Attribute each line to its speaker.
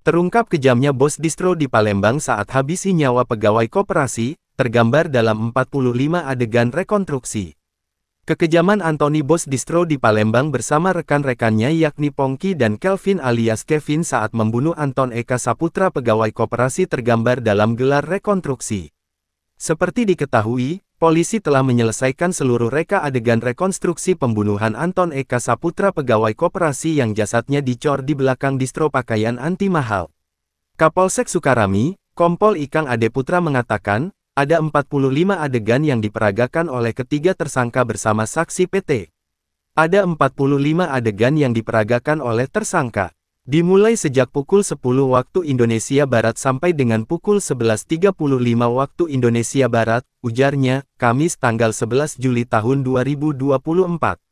Speaker 1: Terungkap kejamnya bos distro di Palembang saat habisi nyawa pegawai koperasi, tergambar dalam 45 adegan rekonstruksi. Kekejaman Anthony bos distro di Palembang bersama rekan-rekannya yakni Pongki dan Kelvin alias Kevin saat membunuh Anton Eka Saputra pegawai koperasi tergambar dalam gelar rekonstruksi. Seperti diketahui, polisi telah menyelesaikan seluruh reka adegan rekonstruksi pembunuhan Anton Eka Saputra pegawai koperasi yang jasadnya dicor di belakang distro pakaian anti mahal. Kapolsek Sukarami, Kompol Ikang Ade Putra mengatakan, ada 45 adegan yang diperagakan oleh ketiga tersangka bersama saksi PT. Ada 45 adegan yang diperagakan oleh tersangka. Dimulai sejak pukul 10 waktu Indonesia Barat sampai dengan pukul 11.35 waktu Indonesia Barat, ujarnya, Kamis tanggal 11 Juli tahun 2024.